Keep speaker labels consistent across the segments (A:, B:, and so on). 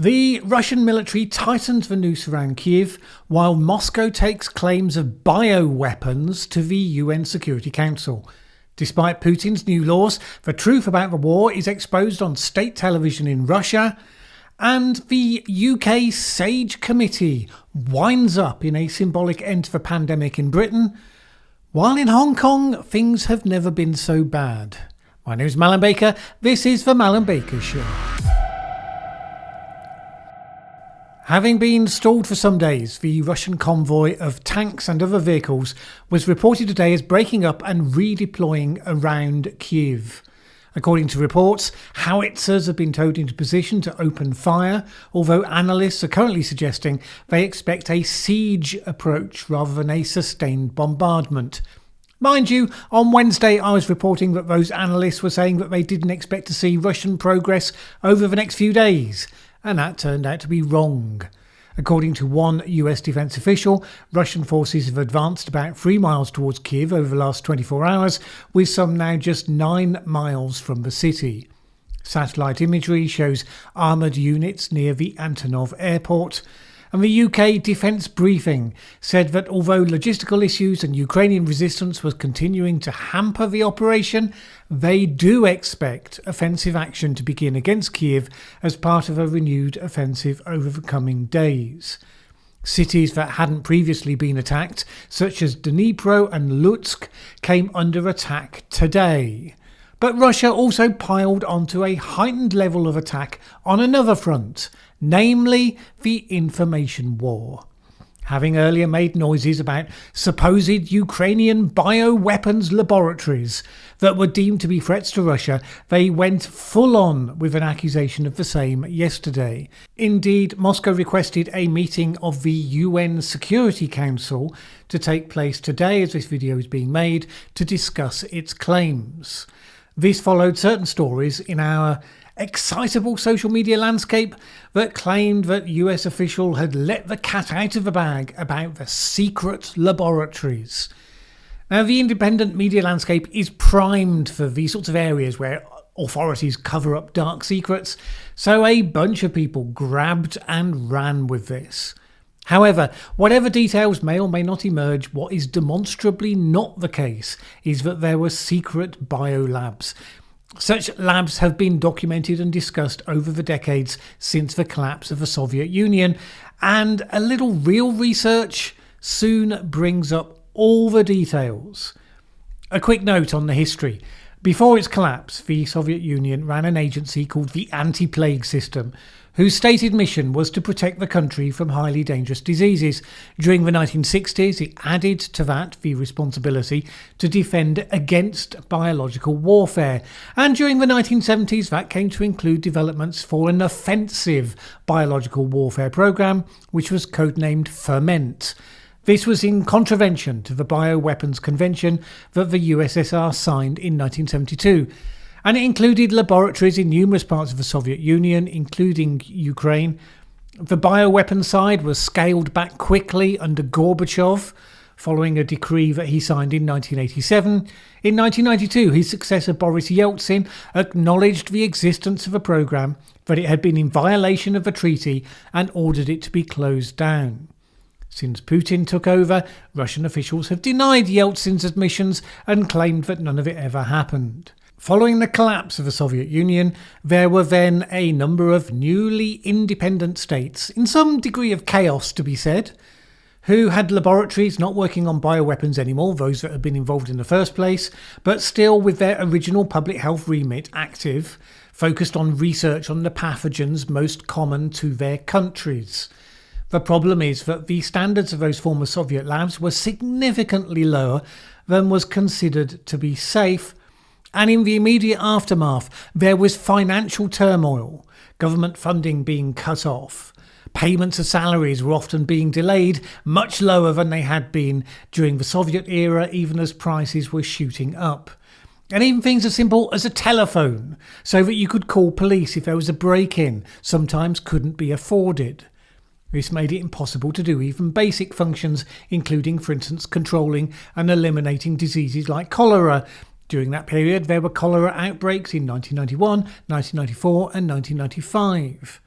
A: The Russian military tightens the noose around Kyiv, while Moscow takes claims of bioweapons to the UN Security Council. Despite Putin's new laws, the truth about the war is exposed on state television in Russia, and the UK SAGE Committee winds up in a symbolic end to the pandemic in Britain, while in Hong Kong things have never been so bad. My name is Mallen Baker, this is the Mallen Baker Show. Having been stalled for some days, the Russian convoy of tanks and other vehicles was reported today as breaking up and redeploying around Kyiv. According to reports, howitzers have been towed into position to open fire, although analysts are currently suggesting they expect a siege approach rather than a sustained bombardment. Mind you, on Wednesday I was reporting that those analysts were saying that they didn't expect to see Russian progress over the next few days. And that turned out to be wrong. According to one US defence official, Russian forces have advanced about 3 miles towards Kyiv over the last 24 hours, with some now just 9 miles from the city. Satellite imagery shows armoured units near the Antonov airport. And the UK Defence Briefing said that although logistical issues and Ukrainian resistance was continuing to hamper the operation, they do expect offensive action to begin against Kyiv as part of a renewed offensive over the coming days. Cities that hadn't previously been attacked, such as Dnipro and Lutsk, came under attack today. But Russia also piled onto a heightened level of attack on another front, namely the information war. Having earlier made noises about supposed Ukrainian bioweapons laboratories that were deemed to be threats to Russia, they went full on with an accusation of the same yesterday. Indeed, Moscow requested a meeting of the UN Security Council to take place today, as this video is being made, to discuss its claims. This followed certain stories in our excitable social media landscape that claimed that US official had let the cat out of the bag about the secret laboratories. Now, the independent media landscape is primed for these sorts of areas where authorities cover up dark secrets, so a bunch of people grabbed and ran with this. However, whatever details may or may not emerge, what is demonstrably not the case is that there were secret biolabs. Such labs have been documented and discussed over the decades since the collapse of the Soviet Union, and a little real research soon brings up all the details. A quick note on the history. Before its collapse, the Soviet Union ran an agency called the Anti-Plague System, whose stated mission was to protect the country from highly dangerous diseases. During the 1960s, it added to that the responsibility to defend against biological warfare. And during the 1970s, that came to include developments for an offensive biological warfare program, which was codenamed Ferment. This was in contravention to the Bioweapons Convention that the USSR signed in 1972. And it included laboratories in numerous parts of the Soviet Union, including Ukraine. The bioweapon side was scaled back quickly under Gorbachev, following a decree that he signed in 1987. In 1992, his successor Boris Yeltsin acknowledged the existence of a program, that it had been in violation of the treaty, and ordered it to be closed down. Since Putin took over, Russian officials have denied Yeltsin's admissions and claimed that none of it ever happened. Following the collapse of the Soviet Union, there were then a number of newly independent states, in some degree of chaos to be said, who had laboratories not working on bioweapons anymore, those that had been involved in the first place, but still with their original public health remit active, focused on research on the pathogens most common to their countries. The problem is that the standards of those former Soviet labs were significantly lower than was considered to be safe. And in the immediate aftermath, there was financial turmoil, government funding being cut off. Payments of salaries were often being delayed, much lower than they had been during the Soviet era, even as prices were shooting up. And even things as simple as a telephone, so that you could call police if there was a break-in, sometimes couldn't be afforded. This made it impossible to do even basic functions, including, for instance, controlling and eliminating diseases like cholera. During that period, there were cholera outbreaks in 1991, 1994 and 1995.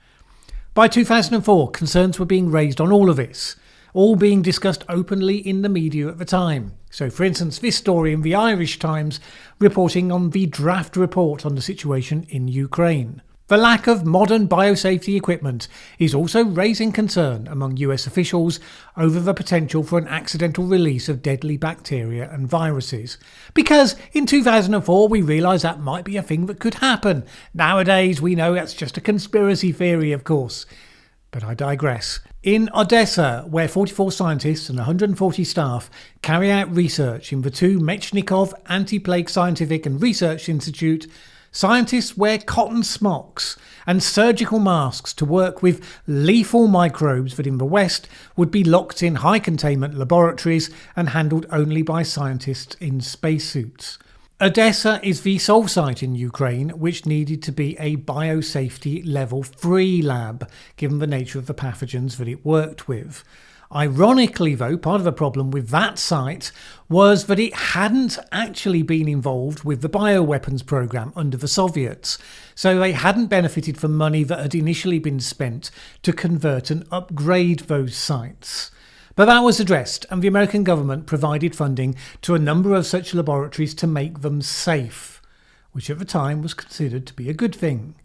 A: By 2004, concerns were being raised on all of this, all being discussed openly in the media at the time. So, for instance, this story in the Irish Times reporting on the draft report on the situation in Ukraine. The lack of modern biosafety equipment is also raising concern among US officials over the potential for an accidental release of deadly bacteria and viruses. Because in 2004 we realised that might be a thing that could happen. Nowadays we know that's just a conspiracy theory, of course. But I digress. In Odessa, where 44 scientists and 140 staff carry out research in the two Mechnikov Anti-Plague Scientific and Research Institute, scientists wear cotton smocks and surgical masks to work with lethal microbes that in the West would be locked in high containment laboratories and handled only by scientists in spacesuits. Odessa is the sole site in Ukraine which needed to be a biosafety level 3 lab, given the nature of the pathogens that it worked with. Ironically, though, part of the problem with that site was that it hadn't actually been involved with the bioweapons program under the Soviets, so they hadn't benefited from money that had initially been spent to convert and upgrade those sites. But that was addressed, and the American government provided funding to a number of such laboratories to make them safe, which at the time was considered to be a good thing.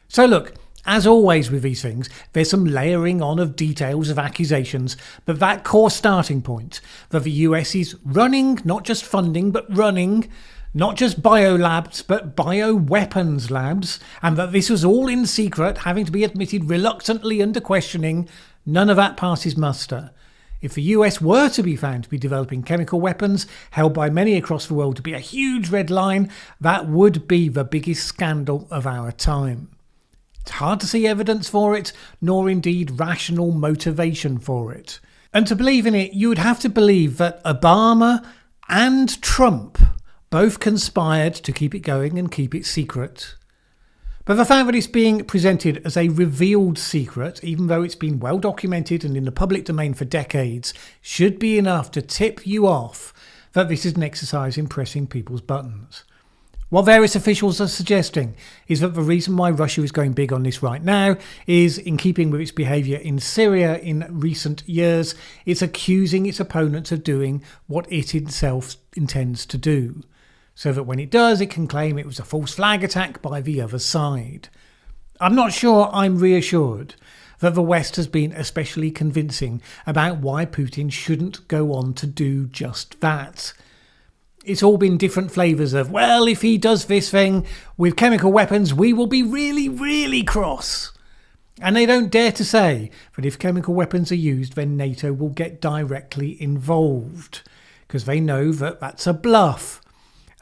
A: So look, as always with these things, there's some layering on of details of accusations, but that core starting point, that the US is running, not just funding, but running, not just biolabs, but bioweapons labs, and that this was all in secret, having to be admitted reluctantly under questioning, none of that passes muster. If the US were to be found to be developing chemical weapons, held by many across the world to be a huge red line, that would be the biggest scandal of our time. It's hard to see evidence for it, nor indeed rational motivation for it. And to believe in it, you would have to believe that Obama and Trump both conspired to keep it going and keep it secret. But the fact that it's being presented as a revealed secret, even though it's been well documented and in the public domain for decades, should be enough to tip you off that this is an exercise in pressing people's buttons. What various officials are suggesting is that the reason why Russia is going big on this right now is, in keeping with its behaviour in Syria in recent years, it's accusing its opponents of doing what it itself intends to do, so that when it does, it can claim it was a false flag attack by the other side. I'm not sure I'm reassured that the West has been especially convincing about why Putin shouldn't go on to do just that. It's all been different flavours of, well, if he does this thing with chemical weapons, we will be really, really cross. And they don't dare to say that if chemical weapons are used, then NATO will get directly involved, because they know that that's a bluff.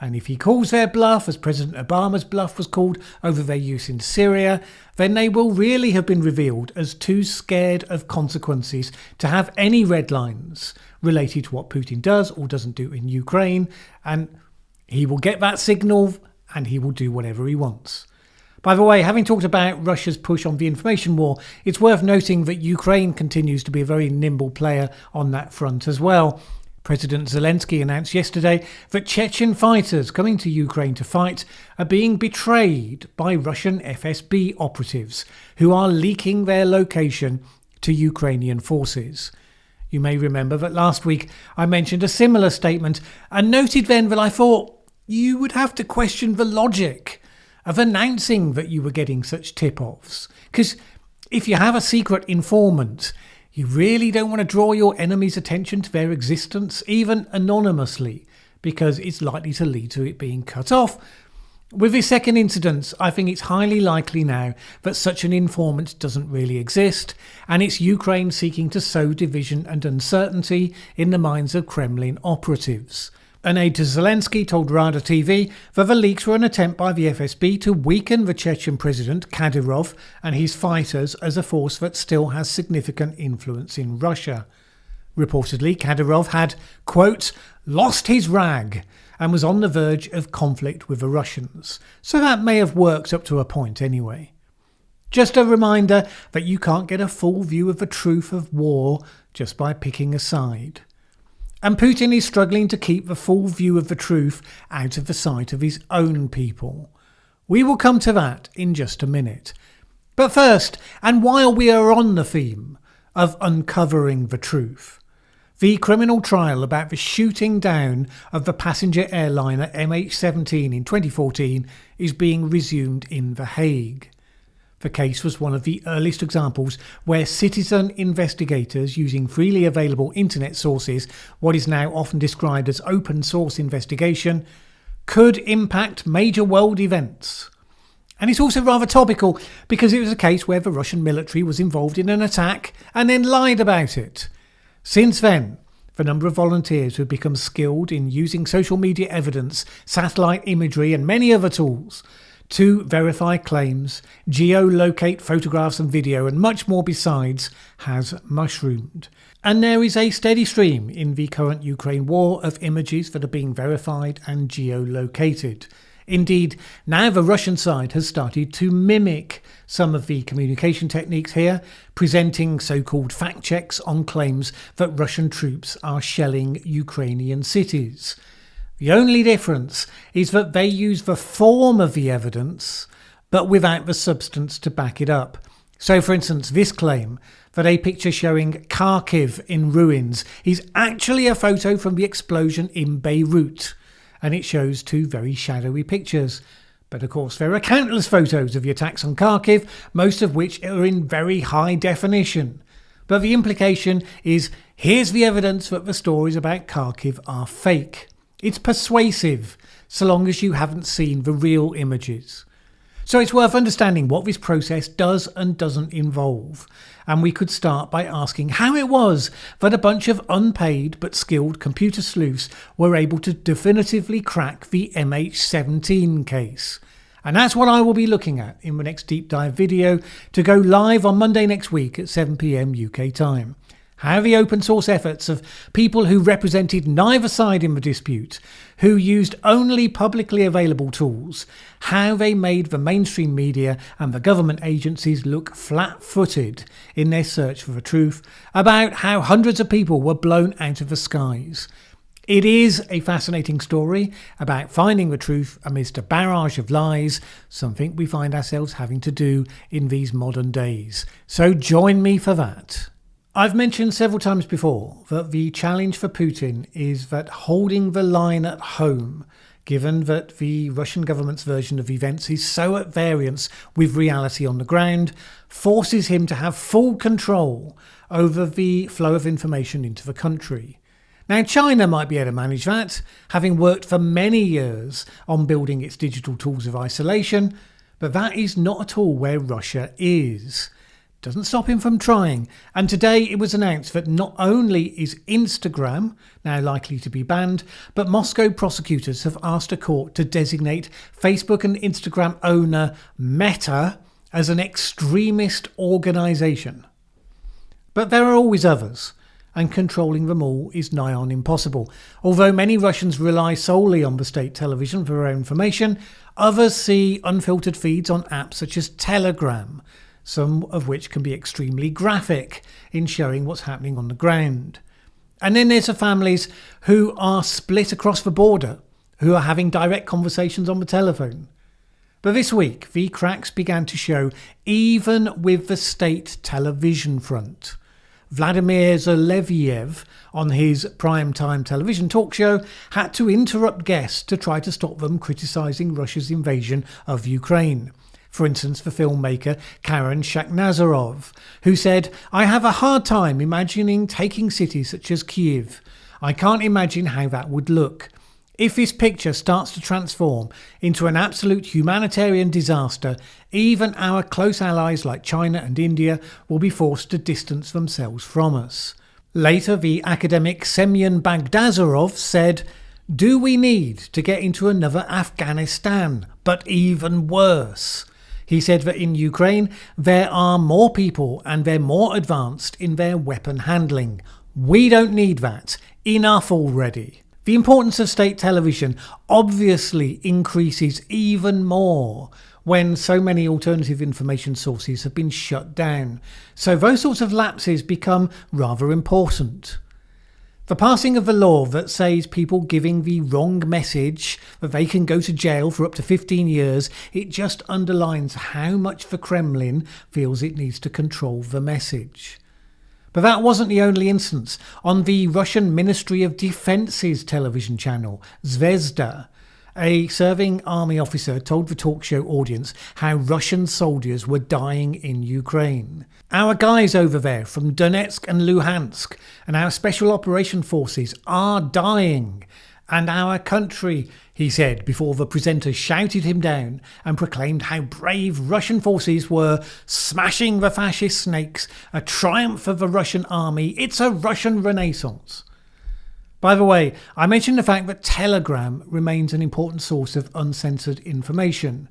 A: And if he calls their bluff, as President Obama's bluff was called over their use in Syria, then they will really have been revealed as too scared of consequences to have any red lines related to what Putin does or doesn't do in Ukraine, and he will get that signal and he will do whatever he wants. By the way, having talked about Russia's push on the information war, it's worth noting that Ukraine continues to be a very nimble player on that front as well. President Zelensky announced yesterday that Chechen fighters coming to Ukraine to fight are being betrayed by Russian FSB operatives who are leaking their location to Ukrainian forces. You may remember that last week I mentioned a similar statement and noted then that I thought you would have to question the logic of announcing that you were getting such tip-offs. Because if you have a secret informant, you really don't want to draw your enemy's attention to their existence, even anonymously, because it's likely to lead to it being cut off. With this second incident, I think it's highly likely now that such an informant doesn't really exist, and it's Ukraine seeking to sow division and uncertainty in the minds of Kremlin operatives. An aide to Zelensky told Rada TV that the leaks were an attempt by the FSB to weaken the Chechen president Kadyrov and his fighters as a force that still has significant influence in Russia. Reportedly, Kadyrov had, quote, lost his rag and was on the verge of conflict with the Russians, so that may have worked up to a point anyway. Just a reminder that you can't get a full view of the truth of war just by picking a side. And Putin is struggling to keep the full view of the truth out of the sight of his own people. We will come to that in just a minute. But first, and while we are on the theme of uncovering the truth, the criminal trial about the shooting down of the passenger airliner MH17 in 2014 is being resumed in The Hague. The case was one of the earliest examples where citizen investigators using freely available internet sources, what is now often described as open source investigation, could impact major world events. And it's also rather topical because it was a case where the Russian military was involved in an attack and then lied about it. Since then, the number of volunteers who have become skilled in using social media evidence, satellite imagery and many other tools to verify claims, geolocate photographs and video and much more besides has mushroomed. And there is a steady stream in the current Ukraine war of images that are being verified and geolocated. Indeed, now the Russian side has started to mimic some of the communication techniques here, presenting so-called fact checks on claims that Russian troops are shelling Ukrainian cities. The only difference is that they use the form of the evidence, but without the substance to back it up. So, for instance, this claim that a picture showing Kyiv in ruins is actually a photo from the explosion in Beirut, and it shows two very shadowy pictures. But of course there are countless photos of the attacks on Kyiv, most of which are in very high definition. But the implication is, here's the evidence that the stories about Kyiv are fake. It's persuasive, so long as you haven't seen the real images. So it's worth understanding what this process does and doesn't involve. And we could start by asking how it was that a bunch of unpaid but skilled computer sleuths were able to definitively crack the MH17 case. And that's what I will be looking at in the next deep dive video to go live on Monday next week at 7 PM UK time. How the open source efforts of people who represented neither side in the dispute, who used only publicly available tools, how they made the mainstream media and the government agencies look flat-footed in their search for the truth about how hundreds of people were blown out of the skies. It is a fascinating story about finding the truth amidst a barrage of lies, something we find ourselves having to do in these modern days. So join me for that. I've mentioned several times before that the challenge for Putin is that holding the line at home, given that the Russian government's version of events is so at variance with reality on the ground, forces him to have full control over the flow of information into the country. Now, China might be able to manage that, having worked for many years on building its digital tools of isolation, but that is not at all where Russia is. Doesn't stop him from trying, and today it was announced that not only is Instagram now likely to be banned, but Moscow prosecutors have asked a court to designate Facebook and Instagram owner Meta as an extremist organisation. But there are always others, and controlling them all is nigh on impossible. Although many Russians rely solely on the state television for their information, others see unfiltered feeds on apps such as Telegram, some of which can be extremely graphic in showing what's happening on the ground. And then there's the families who are split across the border, who are having direct conversations on the telephone. But this week, the cracks began to show even with the state television front. Vladimir Zoleviev, on his primetime television talk show, had to interrupt guests to try to stop them criticising Russia's invasion of Ukraine. For instance, the filmmaker Karen Shakhnazarov, who said, "I have a hard time imagining taking cities such as Kyiv. I can't imagine how that would look. If this picture starts to transform into an absolute humanitarian disaster, even our close allies like China and India will be forced to distance themselves from us." Later, the academic Semyon Bagdazarov said, "Do we need to get into another Afghanistan, but even worse?" He said that in Ukraine, there are more people and they're more advanced in their weapon handling. We don't need that. Enough already. The importance of state television obviously increases even more when so many alternative information sources have been shut down. So those sorts of lapses become rather important. The passing of a law that says people giving the wrong message that they can go to jail for up to 15 years, it just underlines how much the Kremlin feels it needs to control the message. But that wasn't the only instance. On the Russian Ministry of Defence's television channel, Zvezda, a serving army officer told the talk show audience how Russian soldiers were dying in Ukraine. Our guys over there from Donetsk and Luhansk and our special operation forces are dying. And our country, he said before the presenter shouted him down and proclaimed how brave Russian forces were smashing the fascist snakes, a triumph of the Russian army. It's a Russian renaissance. By the way, I mentioned the fact that Telegram remains an important source of uncensored information.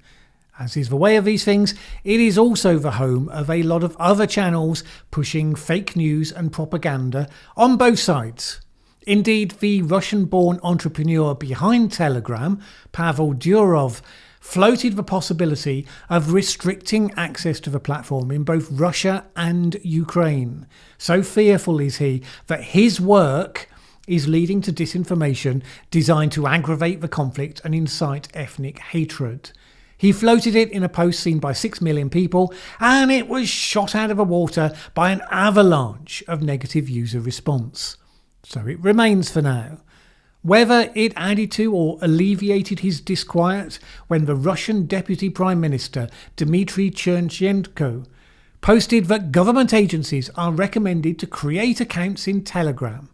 A: As is the way of these things, it is also the home of a lot of other channels pushing fake news and propaganda on both sides. Indeed, the Russian-born entrepreneur behind Telegram, Pavel Durov, floated the possibility of restricting access to the platform in both Russia and Ukraine. So fearful is he that his work is leading to disinformation designed to aggravate the conflict and incite ethnic hatred. He floated it in a post seen by 6 million people, and it was shot out of the water by an avalanche of negative user response. So it remains for now. Whether it added to or alleviated his disquiet when the Russian Deputy Prime Minister Dmitry Chernchenko posted that government agencies are recommended to create accounts in Telegram,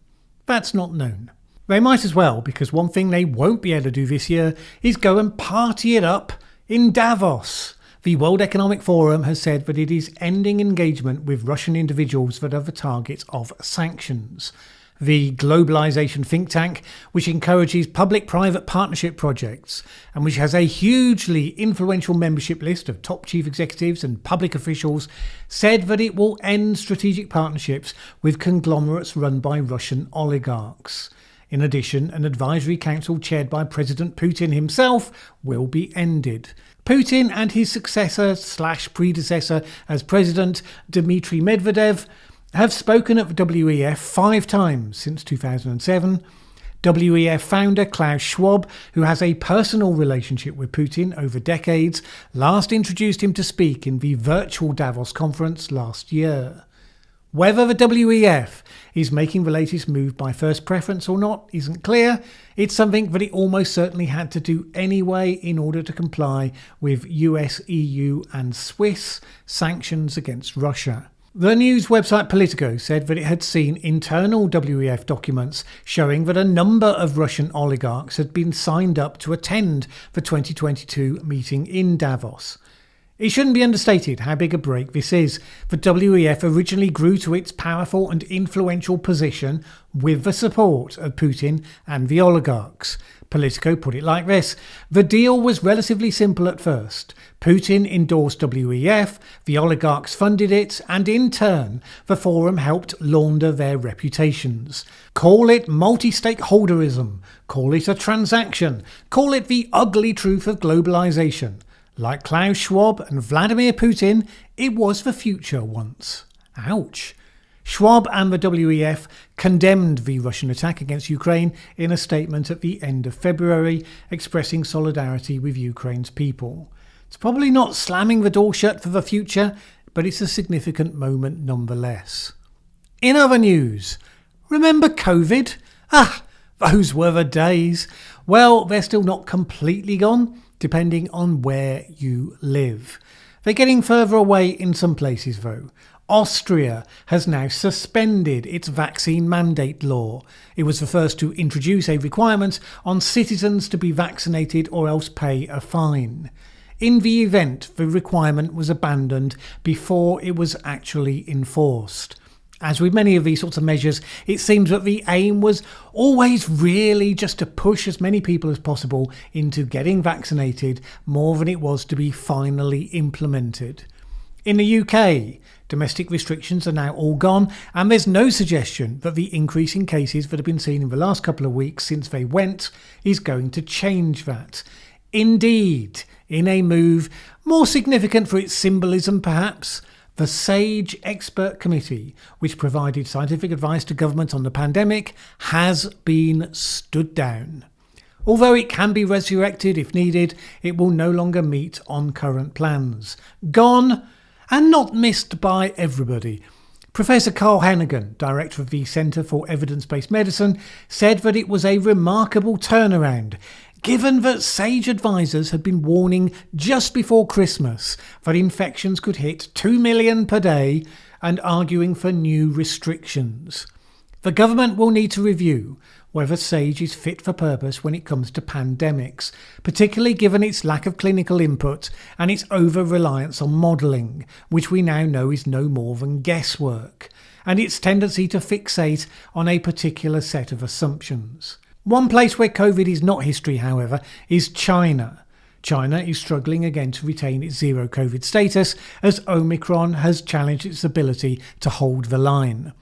A: that's not known. They might as well, because one thing they won't be able to do this year is go and party it up in Davos. The World Economic Forum has said that it is ending engagement with Russian individuals that are the targets of sanctions. The globalization think tank, which encourages public-private partnership projects and which has a hugely influential membership list of top chief executives and public officials, said that it will end strategic partnerships with conglomerates run by Russian oligarchs. In addition, an advisory council chaired by President Putin himself will be ended. Putin and his successor/predecessor as president, Dmitry Medvedev, have spoken at the WEF 5 times since 2007. WEF founder Klaus Schwab, who has a personal relationship with Putin over decades, last introduced him to speak in the virtual Davos conference last year. Whether the WEF is making the latest move by first preference or not isn't clear. It's something that it almost certainly had to do anyway in order to comply with US, EU and Swiss sanctions against Russia. The news website Politico said that it had seen internal WEF documents showing that a number of Russian oligarchs had been signed up to attend the 2022 meeting in Davos. It shouldn't be understated how big a break this is. The WEF originally grew to its powerful and influential position with the support of Putin and the oligarchs. Politico put it like this: the deal was relatively simple at first. Putin endorsed WEF, the oligarchs funded it, and in turn, the forum helped launder their reputations. Call it multi-stakeholderism, call it a transaction, call it the ugly truth of globalization. Like Klaus Schwab and Vladimir Putin, it was the future once. Ouch. Schwab and the WEF condemned the Russian attack against Ukraine in a statement at the end of February, expressing solidarity with Ukraine's people. It's probably not slamming the door shut for the future, but it's a significant moment nonetheless. In other news, remember COVID? Those were the days. Well, they're still not completely gone, depending on where you live. They're getting further away in some places though. Austria has now suspended its vaccine mandate law. It was the first to introduce a requirement on citizens to be vaccinated or else pay a fine. In the event, the requirement was abandoned before it was actually enforced. As with many of these sorts of measures, it seems that the aim was always really just to push as many people as possible into getting vaccinated more than it was to be finally implemented. In the UK, domestic restrictions are now all gone, and there's no suggestion that the increase in cases that have been seen in the last couple of weeks since they went is going to change that. Indeed, in a move more significant for its symbolism perhaps, The SAGE expert committee, which provided scientific advice to government on the pandemic, has been stood down. Although it can be resurrected if needed, it will no longer meet on current plans. Gone, and not missed by everybody. Professor Carl Hennigan, director of the Centre for Evidence-Based Medicine, said that it was a remarkable turnaround, given that SAGE advisors had been warning just before Christmas that infections could hit 2 million per day and arguing for new restrictions. The government will need to review whether SAGE is fit for purpose when it comes to pandemics, particularly given its lack of clinical input and its over-reliance on modelling, which we now know is no more than guesswork, and its tendency to fixate on a particular set of assumptions. One place where COVID is not history, however, is China. China is struggling again to retain its zero COVID status as Omicron has challenged its ability to hold the line.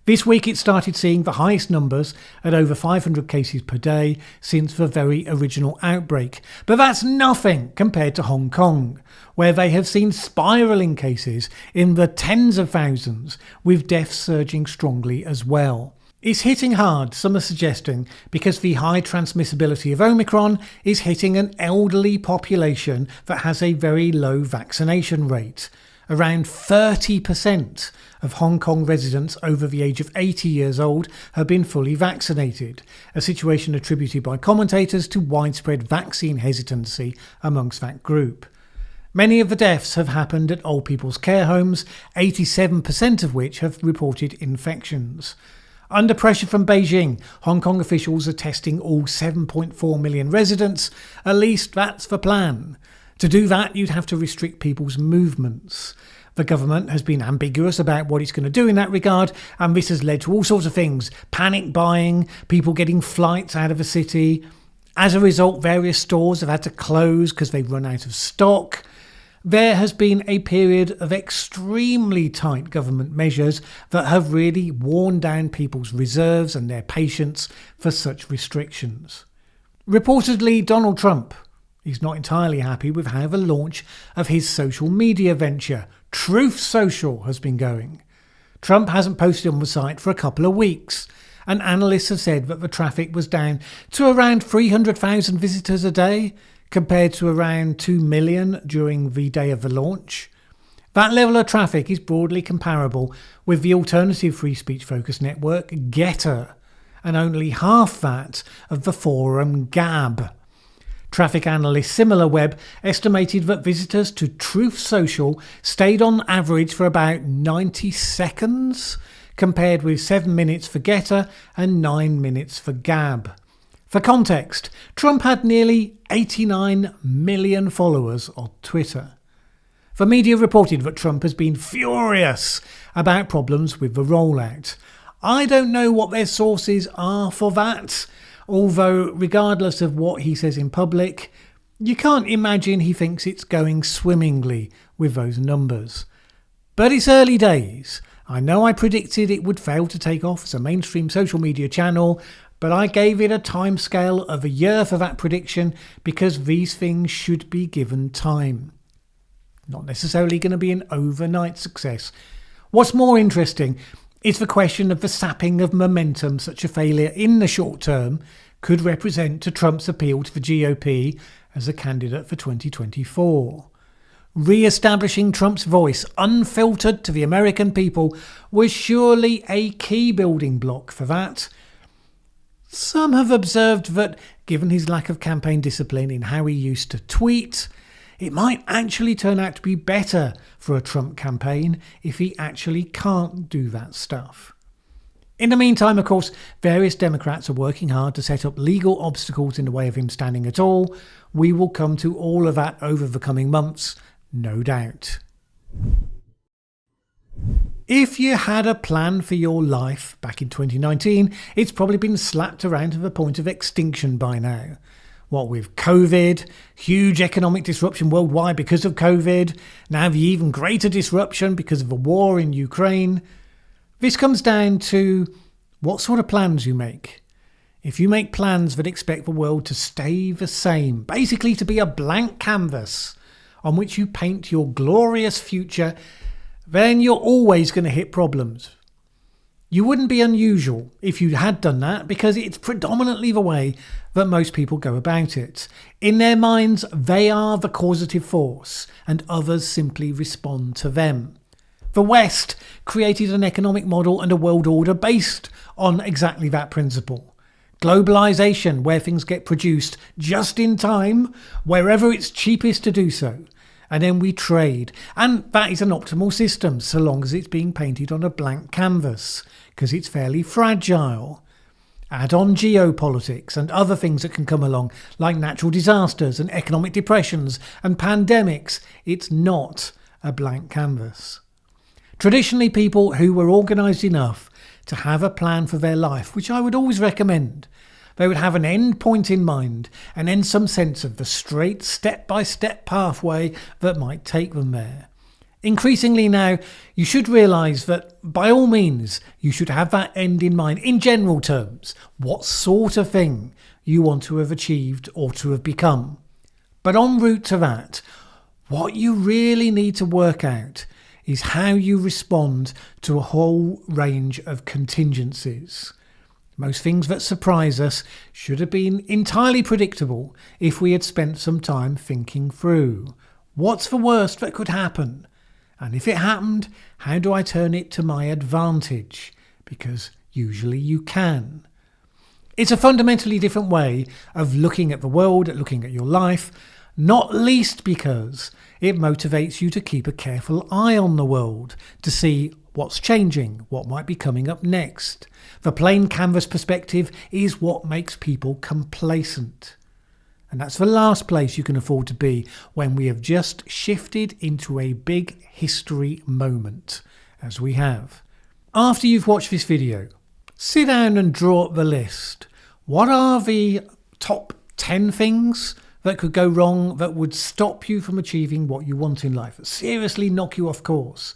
A: This week it started seeing the highest numbers at over 500 cases per day since the very original outbreak. But that's nothing compared to Hong Kong, where they have seen spiralling cases in the tens of thousands, with deaths surging strongly as well. It's hitting hard, some are suggesting, because the high transmissibility of Omicron is hitting an elderly population that has a very low vaccination rate. Around 30% of Hong Kong residents over the age of 80 years old have been fully vaccinated, a situation attributed by commentators to widespread vaccine hesitancy amongst that group. Many of the deaths have happened at old people's care homes, 87% of which have reported infections. Under pressure from Beijing, Hong Kong officials are testing all 7.4 million residents. At least that's the plan. To do that, you'd have to restrict people's movements. The government has been ambiguous about what it's going to do in that regard, and this has led to all sorts of things. Panic buying, people getting flights out of the city. As a result, various stores have had to close because they've run out of stock. There has been a period of extremely tight government measures that have really worn down people's reserves and their patience for such restrictions. Reportedly, Donald Trump is not entirely happy with how the launch of his social media venture, Truth Social, has been going. Trump hasn't posted on the site for a couple of weeks, and analysts have said that the traffic was down to around 300,000 visitors a day, compared to around 2 million during the day of the launch. That level of traffic is broadly comparable with the alternative free speech focused network Getter, and only half that of the forum Gab. Traffic analyst SimilarWeb estimated that visitors to Truth Social stayed on average for about 90 seconds, compared with 7 minutes for Getter and 9 minutes for Gab. For context, Trump had nearly 89 million followers on Twitter. The media reported that Trump has been furious about problems with the rollout. I don't know what their sources are for that, although regardless of what he says in public, you can't imagine he thinks it's going swimmingly with those numbers. But it's early days. I know I predicted it would fail to take off as a mainstream social media channel, but I gave it a timescale of a year for that prediction because these things should be given time. Not necessarily going to be an overnight success. What's more interesting is the question of the sapping of momentum such a failure in the short term could represent to Trump's appeal to the GOP as a candidate for 2024. Re-establishing Trump's voice unfiltered to the American people was surely a key building block for that. Some have observed that, given his lack of campaign discipline in how he used to tweet, it might actually turn out to be better for a Trump campaign if he actually can't do that stuff. In the meantime, of course, various Democrats are working hard to set up legal obstacles in the way of him standing at all. We will come to all of that over the coming months, no doubt. If you had a plan for your life back in 2019, it's probably been slapped around to the point of extinction by now. What with COVID, huge economic disruption worldwide because of COVID, now the even greater disruption because of the war in Ukraine. This comes down to what sort of plans you make. If you make plans that expect the world to stay the same, basically to be a blank canvas on which you paint your glorious future, then you're always going to hit problems. You wouldn't be unusual if you had done that, because it's predominantly the way that most people go about it. In their minds, they are the causative force and others simply respond to them. The West created an economic model and a world order based on exactly that principle. Globalization, where things get produced just in time, wherever it's cheapest to do so. And then we trade. And that is an optimal system, so long as it's being painted on a blank canvas, because it's fairly fragile. Add on geopolitics and other things that can come along, like natural disasters and economic depressions and pandemics. It's not a blank canvas. Traditionally, people who were organised enough to have a plan for their life, which I would always recommend, they would have an end point in mind and then some sense of the straight step-by-step pathway that might take them there. Increasingly now, you should realise that by all means you should have that end in mind in general terms, what sort of thing you want to have achieved or to have become. But en route to that, what you really need to work out is how you respond to a whole range of contingencies. Most things that surprise us should have been entirely predictable if we had spent some time thinking through. What's the worst that could happen? And if it happened, how do I turn it to my advantage? Because usually you can. It's a fundamentally different way of looking at the world, looking at your life, not least because it motivates you to keep a careful eye on the world, to see what's changing, what might be coming up next. The plain canvas perspective is what makes people complacent. And that's the last place you can afford to be when we have just shifted into a big history moment, as we have. After you've watched this video, sit down and draw up the list. What are the top 10 things that could go wrong that would stop you from achieving what you want in life, that seriously knock you off course?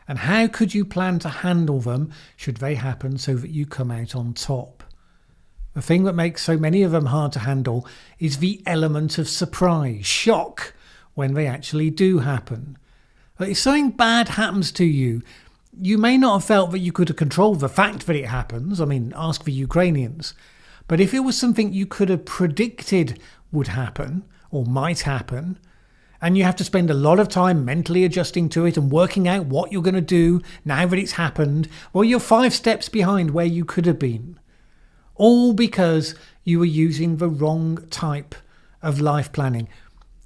A: And how could you plan to handle them should they happen so that you come out on top? The thing that makes so many of them hard to handle is the element of surprise, shock, when they actually do happen. But if something bad happens to you, you may not have felt that you could have controlled the fact that it happens. I mean, ask the Ukrainians. But if it was something you could have predicted would happen or might happen, and you have to spend a lot of time mentally adjusting to it and working out what you're going to do now that it's happened, well, you're 5 steps behind where you could have been. All because you were using the wrong type of life planning.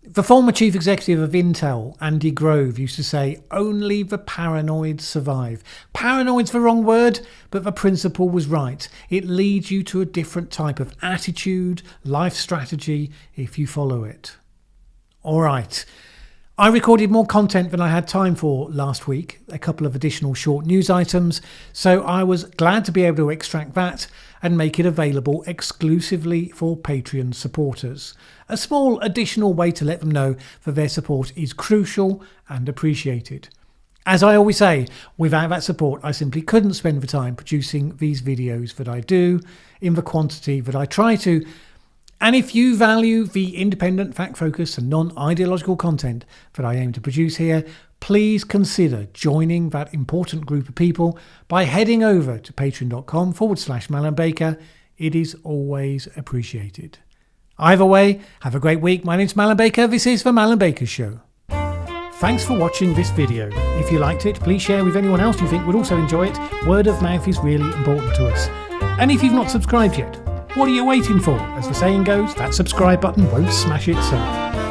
A: The former chief executive of Intel, Andy Grove, used to say, only the paranoid survive. Paranoid's the wrong word, but the principle was right. It leads you to a different type of attitude, life strategy, if you follow it. All right. I recorded more content than I had time for last week, a couple of additional short news items, so I was glad to be able to extract that and make it available exclusively for Patreon supporters. A small additional way to let them know that their support is crucial and appreciated. As I always say, without that support, I simply couldn't spend the time producing these videos that I do in the quantity that I try to. And if you value the independent, fact-focused and non-ideological content that I aim to produce here, please consider joining that important group of people by heading over to patreon.com/Mallen Baker. It is always appreciated. Either way, have a great week. My name's Mallen Baker. This is the Mallen Baker Show. Thanks for watching this video. If you liked it, please share with anyone else you think would also enjoy it. Word of mouth is really important to us. And if you've not subscribed yet, what are you waiting for? As the saying goes, that subscribe button won't smash itself.